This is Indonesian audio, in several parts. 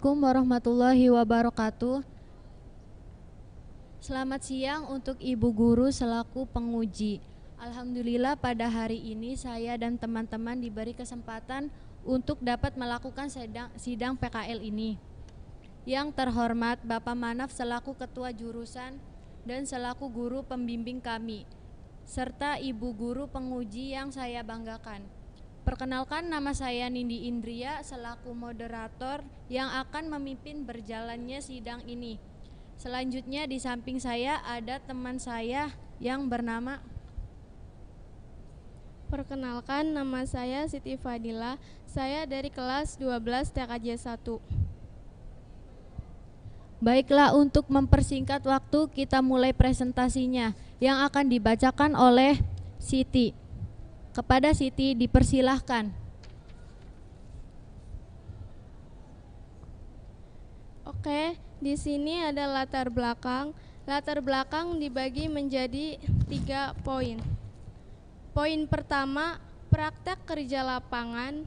Assalamualaikum warahmatullahi wabarakatuh. Selamat siang untuk Ibu Guru selaku penguji. Alhamdulillah pada hari ini saya dan teman-teman diberi kesempatan untuk dapat melakukan sidang PKL ini. Yang terhormat Bapak Manaf selaku Ketua Jurusan dan selaku guru pembimbing kami, serta Ibu Guru penguji yang saya banggakan. Perkenalkan, nama saya Nindi Indria selaku moderator yang akan memimpin berjalannya sidang ini. Selanjutnya di samping saya ada teman saya yang bernama. Perkenalkan, nama saya Siti Fadila. Saya dari kelas 12 TKJ 1. Baiklah, untuk mempersingkat waktu kita mulai presentasinya yang akan dibacakan oleh Siti. Kepada Siti dipersilahkan. Oke, di sini ada latar belakang. Latar belakang dibagi menjadi 3 poin. Poin pertama, praktek kerja lapangan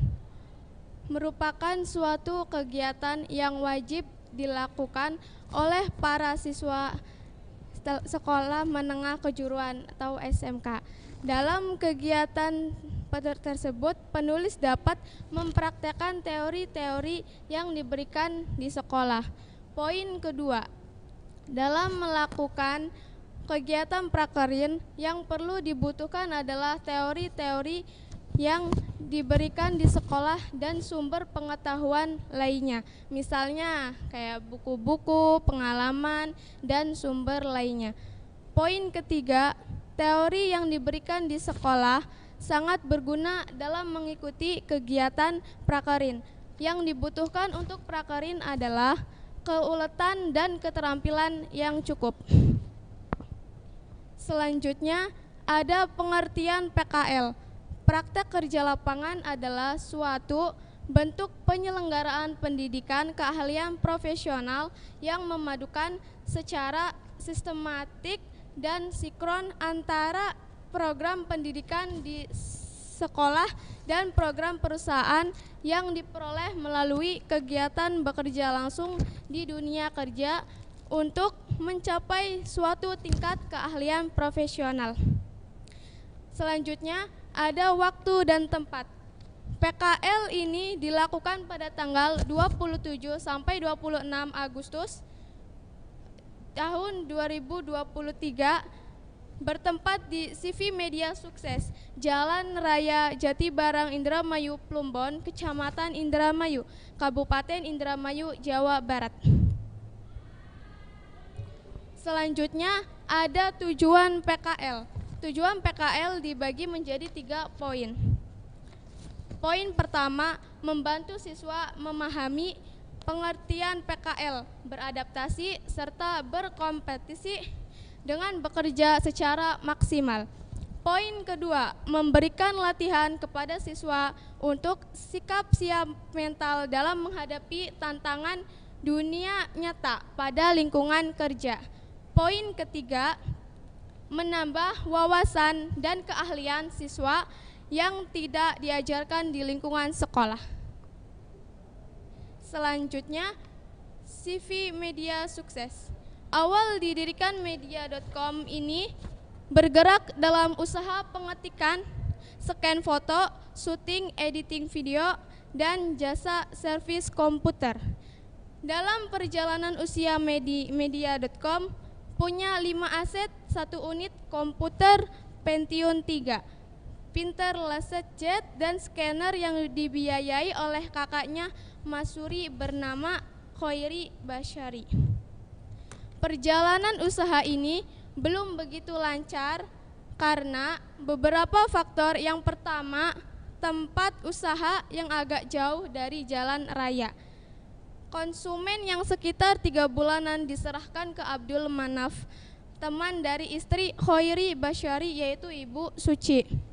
merupakan suatu kegiatan yang wajib dilakukan oleh para siswa sekolah menengah kejuruan atau SMK. Dalam kegiatan tersebut, penulis dapat mempraktekkan teori-teori yang diberikan di sekolah. Poin kedua, dalam melakukan kegiatan prakerja yang perlu dibutuhkan adalah teori-teori yang diberikan di sekolah dan sumber pengetahuan lainnya. Misalnya kayak buku-buku, pengalaman, dan sumber lainnya. Poin ketiga, teori yang diberikan di sekolah sangat berguna dalam mengikuti kegiatan prakerin. Yang dibutuhkan untuk prakerin adalah keuletan dan keterampilan yang cukup. Selanjutnya ada pengertian PKL. Praktek kerja lapangan adalah suatu bentuk penyelenggaraan pendidikan keahlian profesional yang memadukan secara sistematik dan sinkron antara program pendidikan di sekolah dan program perusahaan yang diperoleh melalui kegiatan bekerja langsung di dunia kerja untuk mencapai suatu tingkat keahlian profesional. Selanjutnya ada waktu dan tempat. PKL ini dilakukan pada tanggal 27 sampai 26 Agustus tahun 2023 bertempat di CV Media Sukses, Jalan Raya Jatibarang Indramayu Plumbon, Kecamatan Indramayu, Kabupaten Indramayu, Jawa Barat. Selanjutnya ada tujuan PKL. Tujuan PKL dibagi menjadi 3 poin. Poin pertama, membantu siswa memahami pengertian PKL, beradaptasi, serta berkompetisi dengan bekerja secara maksimal. Poin kedua, memberikan latihan kepada siswa untuk sikap siap mental dalam menghadapi tantangan dunia nyata pada lingkungan kerja. Poin ketiga, menambah wawasan dan keahlian siswa yang tidak diajarkan di lingkungan sekolah. Selanjutnya, CV Media Sukses. Awal didirikan media.com ini bergerak dalam usaha pengetikan, scan foto, syuting, editing video, dan jasa servis komputer. Dalam perjalanan usia media.com punya 5 aset, 1 unit komputer Pentium 3, printer LaserJet, dan scanner yang dibiayai oleh kakaknya Masuri bernama Khoiri Basyari. Perjalanan usaha ini belum begitu lancar karena beberapa faktor. Yang pertama, tempat usaha yang agak jauh dari jalan raya. Konsumen yang sekitar 3 bulanan diserahkan ke Abdul Manaf, teman dari istri Khoiri Basyari, yaitu Ibu Suci.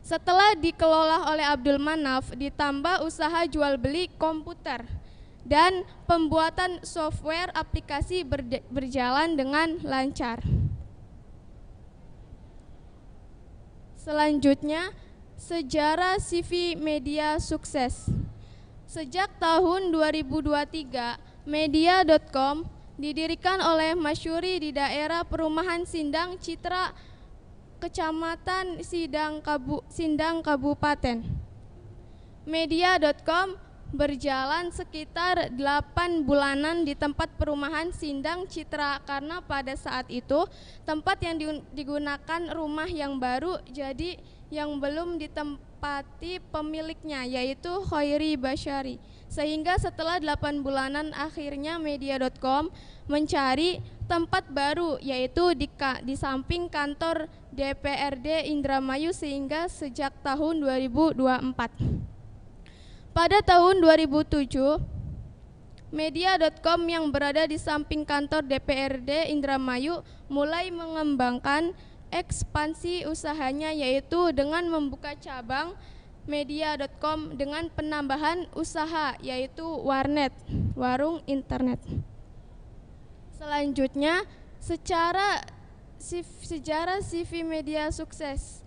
Setelah dikelola oleh Abdul Manaf, ditambah usaha jual beli komputer dan pembuatan software aplikasi berjalan dengan lancar. Selanjutnya, sejarah CV Media Sukses. Sejak tahun 2023, Media.com didirikan oleh Masyuri di daerah Perumahan Sindang Citra, Kecamatan Sindang Kabupaten. Media.com berjalan sekitar 8 bulanan di tempat perumahan Sindang Citra karena pada saat itu tempat yang digunakan rumah yang baru, jadi yang belum ditempati pemiliknya yaitu Khairi Basyari. Sehingga setelah 8 bulanan akhirnya Media.com mencari tempat baru yaitu di samping kantor DPRD Indramayu sehingga sejak tahun 2024. Pada tahun 2007, Media.com yang berada di samping kantor DPRD Indramayu mulai mengembangkan ekspansi usahanya yaitu dengan membuka cabang Media.com dengan penambahan usaha yaitu warnet, warung internet. Selanjutnya, sejarah CV Media sukses.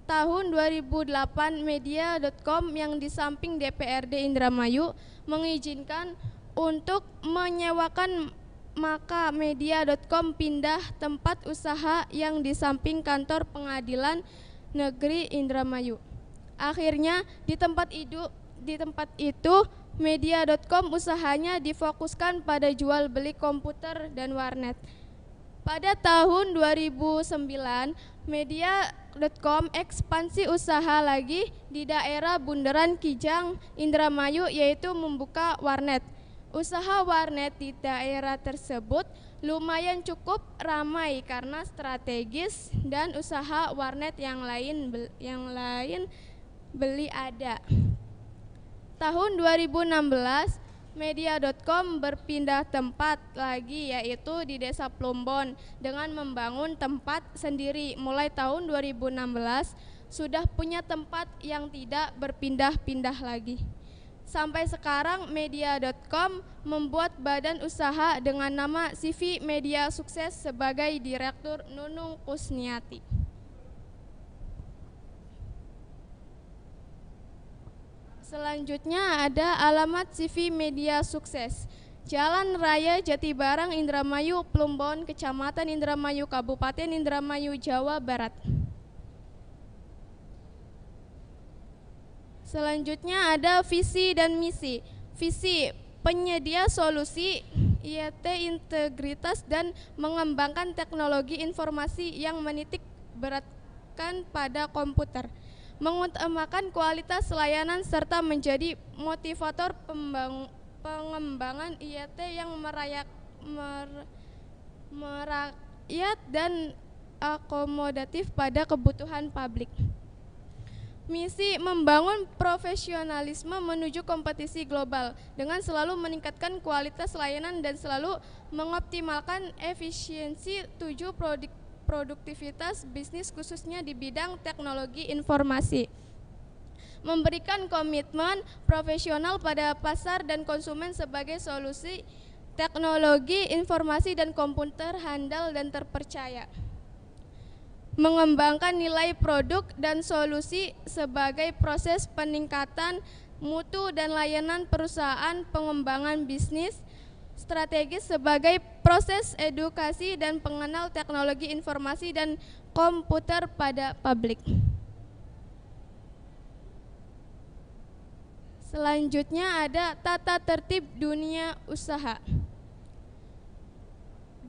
Tahun 2008, Media.com yang di samping DPRD Indramayu mengizinkan untuk menyewakan, maka Media.com pindah tempat usaha yang di samping kantor Pengadilan Negeri Indramayu. Akhirnya di tempat itu Media.com usahanya difokuskan pada jual beli komputer dan warnet. Pada tahun 2009, Media.com ekspansi usaha lagi di daerah Bundaran Kijang, Indramayu yaitu membuka warnet. Usaha warnet di daerah tersebut lumayan cukup ramai karena strategis dan usaha warnet yang lain beli ada. Tahun 2016, Media.com berpindah tempat lagi yaitu di Desa Plumbon dengan membangun tempat sendiri. Mulai tahun 2016 sudah punya tempat yang tidak berpindah-pindah lagi. Sampai sekarang Media.com membuat badan usaha dengan nama CV Media Sukses sebagai Direktur Nunung Kusniati. Selanjutnya ada alamat CV Media Sukses. Jalan Raya Jatibarang, Indramayu, Plumbon, Kecamatan Indramayu, Kabupaten Indramayu, Jawa Barat. Selanjutnya ada visi dan misi. Visi, penyedia solusi IT integritas dan mengembangkan teknologi informasi yang menitik beratkan pada komputer, mengutamakan kualitas layanan serta menjadi motivator pengembangan IAT yang merakyat dan akomodatif pada kebutuhan publik. Misi, membangun profesionalisme menuju kompetisi global dengan selalu meningkatkan kualitas layanan dan selalu mengoptimalkan efisiensi. 7, produktivitas bisnis khususnya di bidang teknologi informasi. Memberikan komitmen profesional pada pasar dan konsumen sebagai solusi teknologi informasi dan komputer handal dan terpercaya. Mengembangkan nilai produk dan solusi sebagai proses peningkatan mutu dan layanan perusahaan, pengembangan bisnis strategis sebagai proses edukasi dan pengenal teknologi informasi dan komputer pada publik. Selanjutnya ada tata tertib dunia usaha.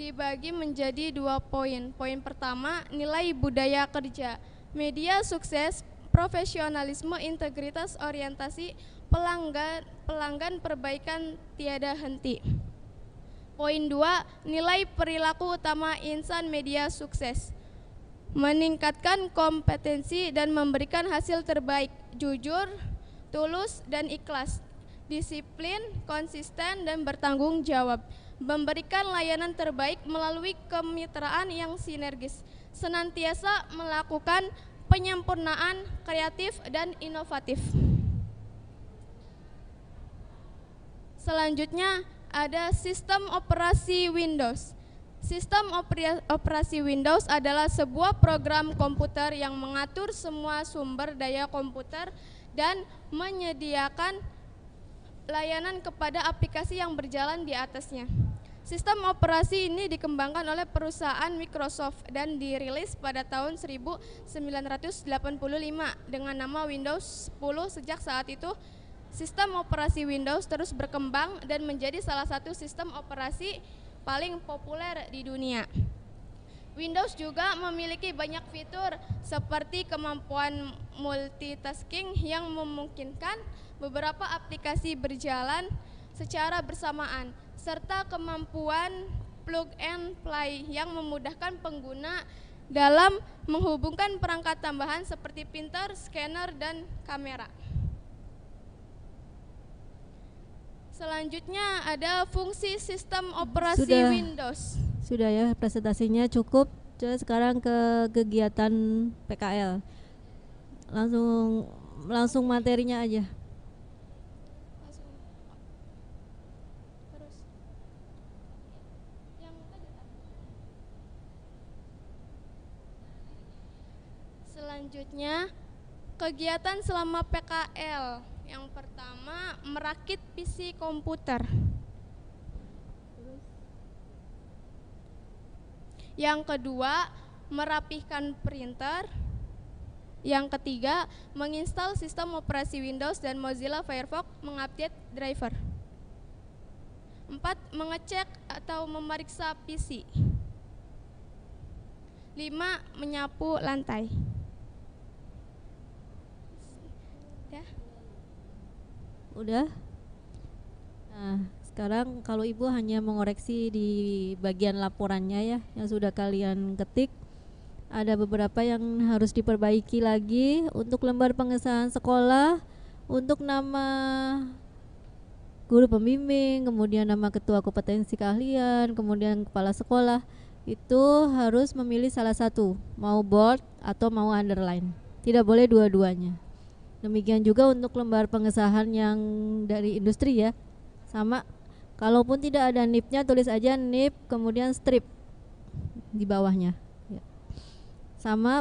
Dibagi menjadi 2 poin. Poin pertama, nilai budaya kerja. Media sukses, profesionalisme, integritas, orientasi pelanggan perbaikan tiada henti. Poin 2, nilai perilaku utama insan media sukses. Meningkatkan kompetensi dan memberikan hasil terbaik, jujur, tulus, dan ikhlas. Disiplin, konsisten, dan bertanggung jawab. Memberikan layanan terbaik melalui kemitraan yang sinergis. Senantiasa melakukan penyempurnaan kreatif dan inovatif. Selanjutnya ada sistem operasi Windows. Sistem operasi Windows adalah sebuah program komputer yang mengatur semua sumber daya komputer dan menyediakan layanan kepada aplikasi yang berjalan di atasnya. Sistem operasi ini dikembangkan oleh perusahaan Microsoft dan dirilis pada tahun 1985 dengan nama Windows 10. Sejak saat itu, sistem operasi Windows terus berkembang dan menjadi salah satu sistem operasi paling populer di dunia. Windows juga memiliki banyak fitur seperti kemampuan multitasking yang memungkinkan beberapa aplikasi berjalan secara bersamaan, serta kemampuan plug and play yang memudahkan pengguna dalam menghubungkan perangkat tambahan seperti printer, scanner, dan kamera. Selanjutnya ada fungsi sistem operasi Windows. Sudah ya, presentasinya cukup. Coba sekarang ke kegiatan PKL. Langsung materinya aja. Terus yang selanjutnya kegiatan selama PKL. Yang pertama, merakit PC komputer. Yang kedua, merapihkan printer. Yang ketiga, menginstal sistem operasi Windows dan Mozilla Firefox mengupdate driver. 4. Mengecek atau memeriksa PC. 5. Menyapu lantai. Ya. Udah? Nah, sekarang kalau Ibu hanya mengoreksi di bagian laporannya ya, yang sudah kalian ketik. Ada beberapa yang harus diperbaiki lagi untuk lembar pengesahan sekolah, untuk nama guru pembimbing, kemudian nama ketua kompetensi keahlian, kemudian kepala sekolah. Itu harus memilih salah satu, mau bold atau mau underline. Tidak boleh dua-duanya. Demikian juga untuk lembar pengesahan yang dari industri ya. Sama, kalaupun tidak ada NIP-nya tulis aja NIP kemudian strip di bawahnya. Sama,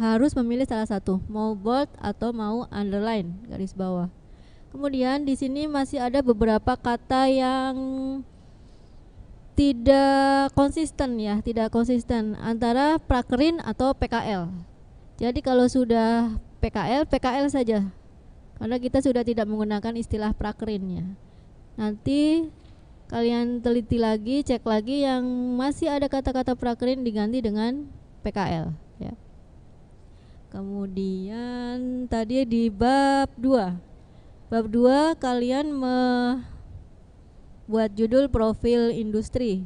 harus memilih salah satu, mau bold atau mau underline garis bawah. Kemudian di sini masih ada beberapa kata yang tidak konsisten antara prakerin atau PKL. Jadi kalau sudah PKL, PKL saja. Karena kita sudah tidak menggunakan istilah prakerinnya. Nanti kalian teliti lagi, cek lagi yang masih ada kata-kata prakerin diganti dengan PKL ya. Kemudian tadi di bab 2. Bab 2 kalian buat judul profil industri.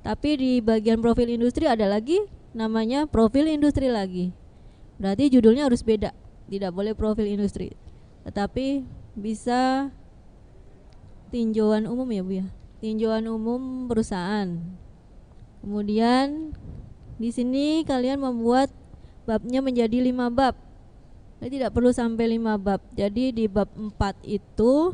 Tapi di bagian profil industri ada lagi namanya profil industri lagi. Berarti judulnya harus beda. Tidak boleh profil industri. Tetapi bisa tinjauan umum ya Bu ya. Tinjauan umum perusahaan. Kemudian di sini kalian membuat babnya menjadi 5 bab. Jadi tidak perlu sampai 5 bab. Jadi di bab 4 itu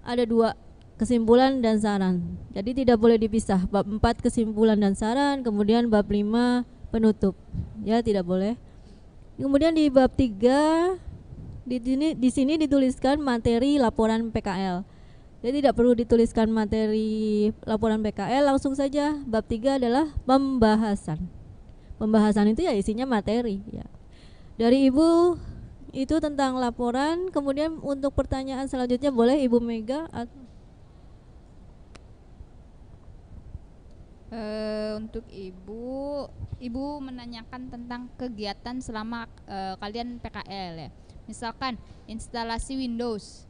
ada 2, kesimpulan dan saran. Jadi tidak boleh dipisah. Bab 4 kesimpulan dan saran, kemudian bab 5 penutup. Ya, tidak boleh. Kemudian di bab 3 di sini dituliskan materi laporan PKL. Jadi tidak perlu dituliskan materi laporan PKL, langsung saja bab 3 adalah pembahasan. Pembahasan itu ya isinya materi ya. Dari Ibu itu tentang laporan, kemudian untuk pertanyaan selanjutnya boleh Ibu Mega untuk Ibu menanyakan tentang kegiatan selama kalian PKL ya. Misalkan instalasi Windows.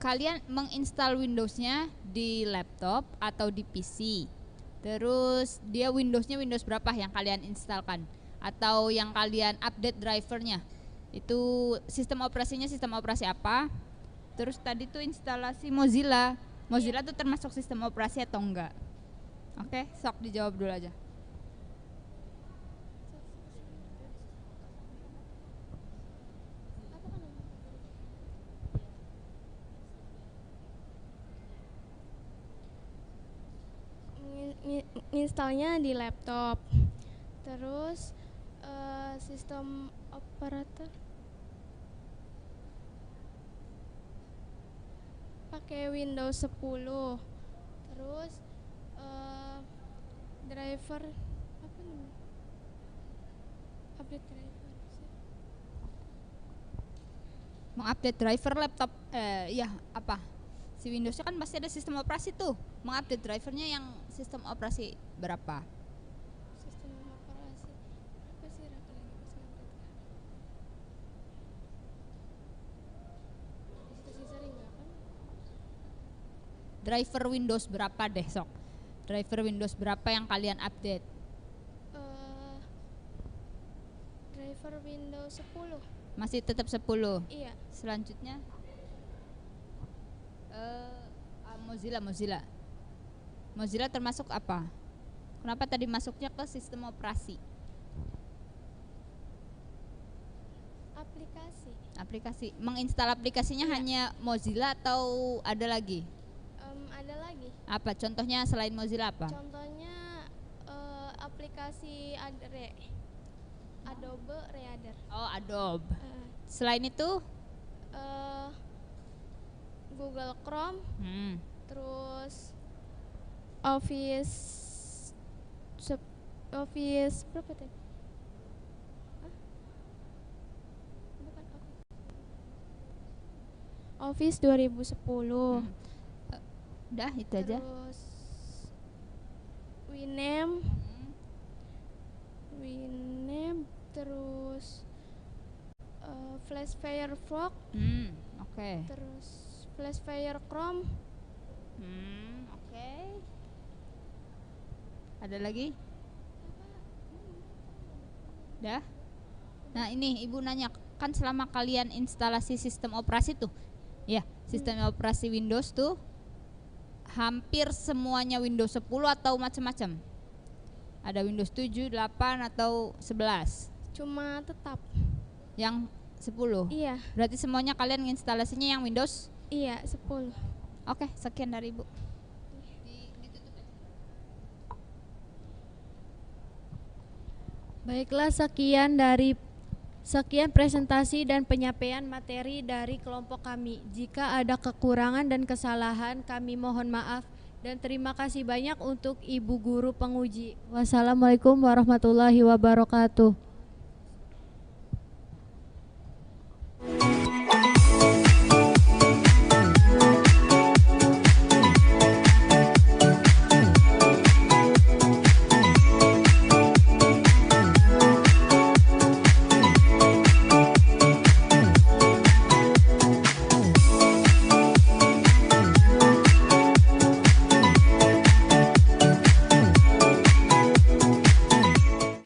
Kalian menginstal Windows-nya di laptop atau di PC. Terus dia Windows-nya Windows berapa yang kalian instalkan atau yang kalian update drivernya. Itu sistem operasinya sistem operasi apa? Terus tadi tuh instalasi Mozilla. Mozilla tuh termasuk sistem operasi atau enggak? Oke, sok dijawab dulu aja. Installnya di laptop. Terus sistem operator pakai Windows 10. Terus driver apa namanya? Update driver. Mengupdate driver laptop ya apa? Si Windowsnya kan pasti ada sistem operasi tuh. Mengupdate drivernya yang sistem operasi berapa? Sistem operasi. Apa sih Raka lagi pas ngupdate? Sisa-sisa enggak kan? Driver Windows berapa deh sok? Driver Windows berapa yang kalian update? Driver Windows 10. Masih tetap 10. Iya. Selanjutnya Mozilla termasuk apa? Kenapa tadi masuknya ke sistem operasi? Aplikasi. Menginstal aplikasinya Iya. hanya Mozilla atau ada lagi? Ada lagi. Apa contohnya selain Mozilla apa? Contohnya aplikasi Adobe Reader. Oh, Adobe. Eh, Selain itu? Google Chrome, Hmm. terus Office berapa tadi? Hah? Bukan Office 2010. Udah itu aja. Terus Winamp, terus Flash Firefox, Oke. terus Flash Fire Chrome. Oke. Ada lagi? Dah? Nah, ini Ibu nanya, kan selama kalian instalasi sistem operasi tuh, ya, sistem operasi Windows tuh hampir semuanya Windows 10 atau macam-macam? Ada Windows 7, 8 atau 11? Cuma tetap. Yang 10? Iya, Berarti semuanya kalian instalasinya yang Windows? iya 10. Oke, sekian dari Ibu. Baiklah, sekian presentasi dan penyampaian materi dari kelompok kami. Jika ada kekurangan dan kesalahan, kami mohon maaf dan terima kasih banyak untuk Ibu Guru Penguji. Wassalamualaikum warahmatullahi wabarakatuh.